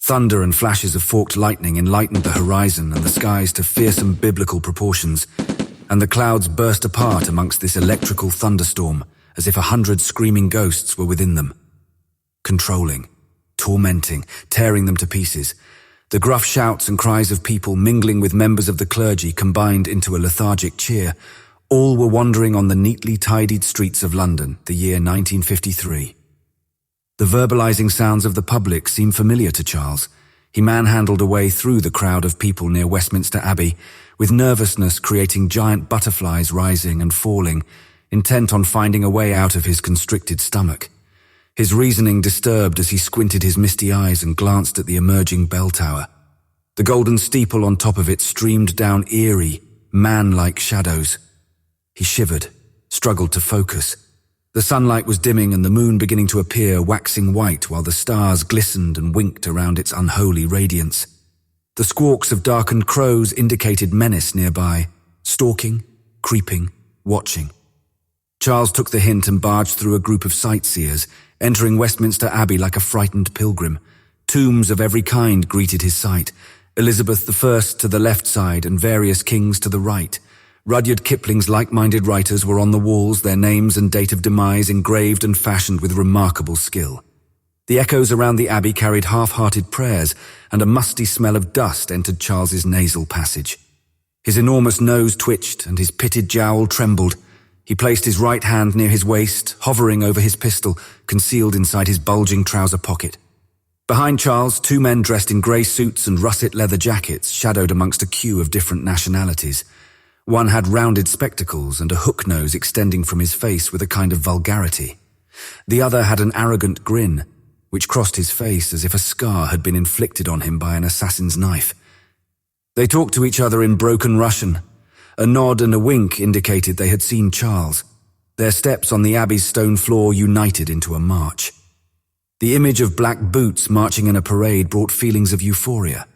Thunder and flashes of forked lightning enlightened the horizon and the skies to fearsome biblical proportions, and the clouds burst apart amongst this electrical thunderstorm as if 100 screaming ghosts were within them. Controlling, tormenting, tearing them to pieces. The gruff shouts and cries of people mingling with members of the clergy combined into a lethargic cheer. All were wandering on the neatly tidied streets of London, the year 1953. The verbalizing sounds of the public seemed familiar to Charles. He manhandled a way through the crowd of people near Westminster Abbey, with nervousness creating giant butterflies rising and falling, intent on finding a way out of his constricted stomach. His reasoning disturbed as he squinted his misty eyes and glanced at the emerging bell tower. The golden steeple on top of it streamed down eerie, man-like shadows. He shivered, struggled to focus. The sunlight was dimming and the moon beginning to appear, waxing white while the stars glistened and winked around its unholy radiance. The squawks of darkened crows indicated menace nearby, stalking, creeping, watching. Charles took the hint and barged through a group of sightseers, entering Westminster Abbey like a frightened pilgrim. Tombs of every kind greeted his sight, Elizabeth I to the left side and various kings to the right. Rudyard Kipling's like-minded writers were on the walls, their names and date of demise engraved and fashioned with remarkable skill. The echoes around the abbey carried half-hearted prayers, and a musty smell of dust entered Charles's nasal passage. His enormous nose twitched and his pitted jowl trembled. He placed his right hand near his waist, hovering over his pistol, concealed inside his bulging trouser pocket. Behind Charles, two men dressed in grey suits and russet leather jackets shadowed amongst a queue of different nationalities. One had rounded spectacles and a hook nose extending from his face with a kind of vulgarity. The other had an arrogant grin, which crossed his face as if a scar had been inflicted on him by an assassin's knife. They talked to each other in broken Russian. A nod and a wink indicated they had seen Charles. Their steps on the abbey's stone floor united into a march. The image of black boots marching in a parade brought feelings of euphoria.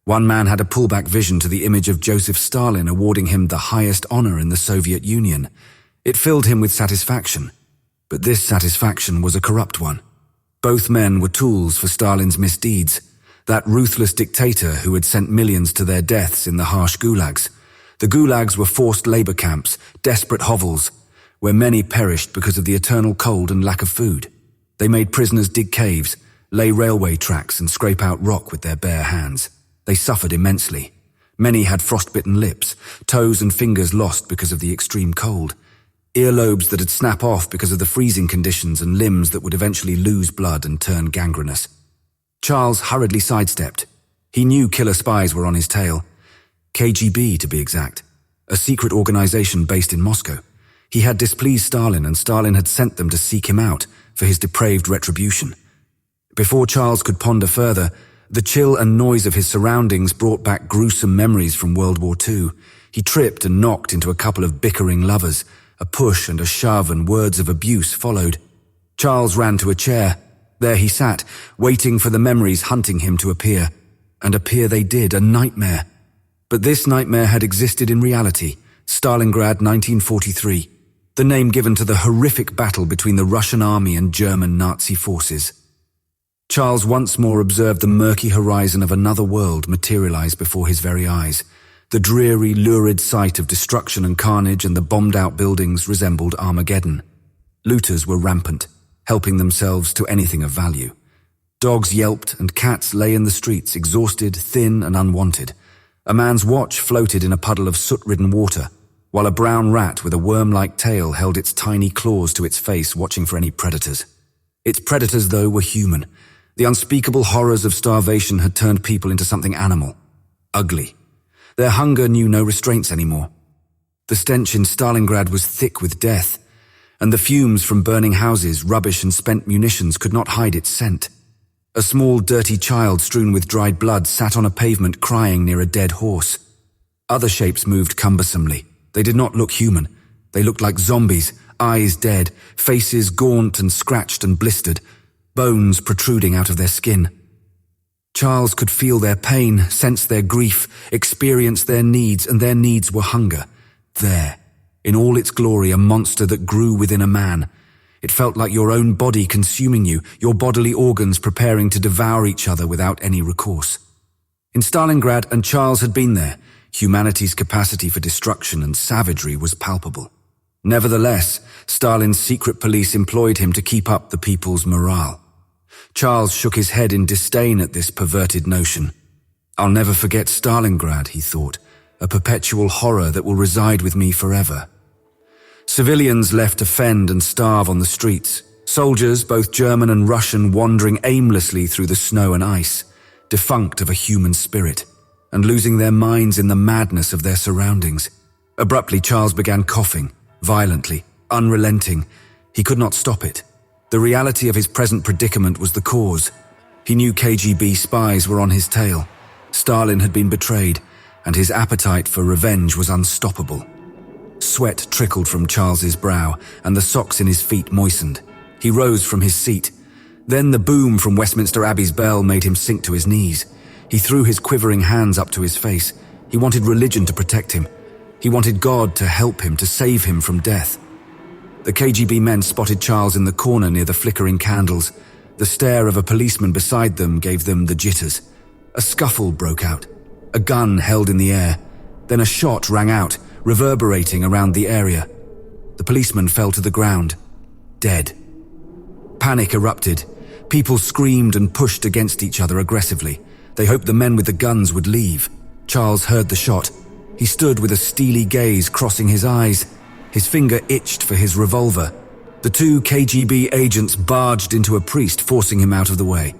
One man had a pullback vision to the image of Joseph Stalin awarding him the highest honor in the Soviet Union. It filled him with satisfaction, but this satisfaction was a corrupt one. Both men were tools for Stalin's misdeeds, that ruthless dictator who had sent millions to their deaths in the harsh gulags. The gulags were forced labor camps, desperate hovels, where many perished because of the eternal cold and lack of food. They made prisoners dig caves, lay railway tracks and scrape out rock with their bare hands. They suffered immensely. Many had frostbitten lips, toes and fingers lost because of the extreme cold, earlobes that would snap off because of the freezing conditions and limbs that would eventually lose blood and turn gangrenous. Charles hurriedly sidestepped. He knew killer spies were on his tail. KGB, to be exact, a secret organization based in Moscow. He had displeased Stalin, and Stalin had sent them to seek him out for his depraved retribution. Before Charles could ponder further, the chill and noise of his surroundings brought back gruesome memories from World War II. He tripped and knocked into a couple of bickering lovers. A push and a shove and words of abuse followed. Charles ran to a chair. There he sat, waiting for the memories hunting him to appear. And appear they did, a nightmare. But this nightmare had existed in reality. Stalingrad 1943, the name given to the horrific battle between the Russian army and German Nazi forces. Charles once more observed the murky horizon of another world materialize before his very eyes. The dreary, lurid sight of destruction and carnage and the bombed-out buildings resembled Armageddon. Looters were rampant, helping themselves to anything of value. Dogs yelped and cats lay in the streets, exhausted, thin and unwanted. A man's watch floated in a puddle of soot-ridden water, while a brown rat with a worm-like tail held its tiny claws to its face, watching for any predators. Its predators, though, were human. The unspeakable horrors of starvation had turned people into something animal, ugly. Their hunger knew no restraints anymore. The stench in Stalingrad was thick with death, and the fumes from burning houses, rubbish and spent munitions could not hide its scent. A small, dirty child strewn with dried blood sat on a pavement crying near a dead horse. Other shapes moved cumbersomely. They did not look human. They looked like zombies, eyes dead, faces gaunt and scratched and blistered, bones protruding out of their skin. Charles could feel their pain, sense their grief, experience their needs, and their needs were hunger. There, in all its glory, a monster that grew within a man. It felt like your own body consuming you, your bodily organs preparing to devour each other without any recourse. In Stalingrad, and Charles had been there, humanity's capacity for destruction and savagery was palpable. Nevertheless, Stalin's secret police employed him to keep up the people's morale. Charles shook his head in disdain at this perverted notion. I'll never forget Stalingrad, he thought, a perpetual horror that will reside with me forever. Civilians left to fend and starve on the streets. Soldiers, both German and Russian, wandering aimlessly through the snow and ice, defunct of a human spirit, and losing their minds in the madness of their surroundings. Abruptly, Charles began coughing, violently, unrelenting. He could not stop it. The reality of his present predicament was the cause. He knew KGB spies were on his tail. Stalin had been betrayed, and his appetite for revenge was unstoppable. Sweat trickled from Charles's brow, and the socks in his feet moistened. He rose from his seat. Then the boom from Westminster Abbey's bell made him sink to his knees. He threw his quivering hands up to his face. He wanted religion to protect him. He wanted God to help him, to save him from death. The KGB men spotted Charles in the corner near the flickering candles. The stare of a policeman beside them gave them the jitters. A scuffle broke out. A gun held in the air. Then a shot rang out, reverberating around the area. The policeman fell to the ground, dead. Panic erupted. People screamed and pushed against each other aggressively. They hoped the men with the guns would leave. Charles heard the shot. He stood with a steely gaze crossing his eyes. His finger itched for his revolver. The two KGB agents barged into a priest, forcing him out of the way.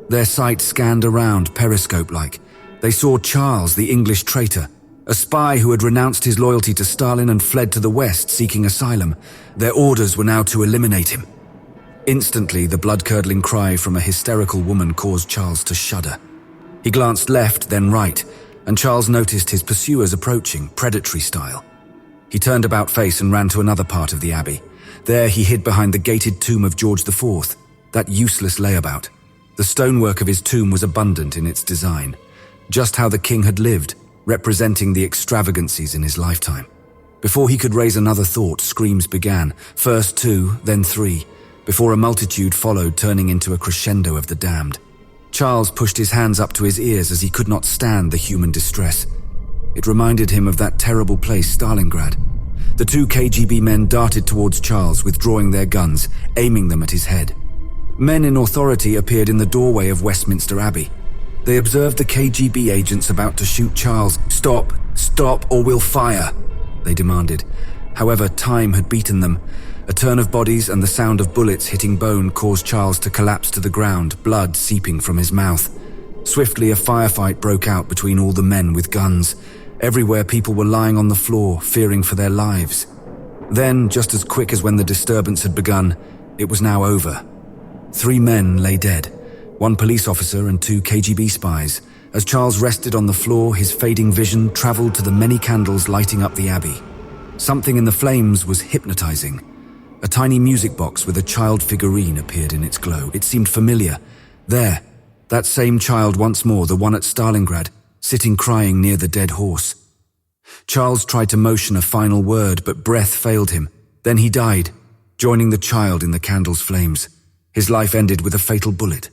Their sight scanned around, periscope-like. They saw Charles, the English traitor, a spy who had renounced his loyalty to Stalin and fled to the West seeking asylum. Their orders were now to eliminate him. Instantly, the blood-curdling cry from a hysterical woman caused Charles to shudder. He glanced left, then right, and Charles noticed his pursuers approaching, predatory style. He turned about face and ran to another part of the abbey. There he hid behind the gated tomb of George IV, that useless layabout. The stonework of his tomb was abundant in its design, just how the king had lived, representing the extravagancies in his lifetime. Before he could raise another thought, screams began, first 2, then 3, before a multitude followed, turning into a crescendo of the damned. Charles pushed his hands up to his ears as he could not stand the human distress. It reminded him of that terrible place, Stalingrad. The two KGB men darted towards Charles, withdrawing their guns, aiming them at his head. Men in authority appeared in the doorway of Westminster Abbey. They observed the KGB agents about to shoot Charles. "Stop, stop, or we'll fire," they demanded. However, time had beaten them. A turn of bodies and the sound of bullets hitting bone caused Charles to collapse to the ground, blood seeping from his mouth. Swiftly, a firefight broke out between all the men with guns. Everywhere, people were lying on the floor, fearing for their lives. Then, just as quick as when the disturbance had begun, it was now over. 3 men lay dead, 1 police officer and 2 KGB spies. As Charles rested on the floor, his fading vision traveled to the many candles lighting up the abbey. Something in the flames was hypnotizing. A tiny music box with a child figurine appeared in its glow. It seemed familiar. There, that same child once more, the one at Stalingrad, sitting crying near the dead horse. Charles tried to motion a final word, but breath failed him. Then he died, joining the child in the candle's flames. His life ended with a fatal bullet.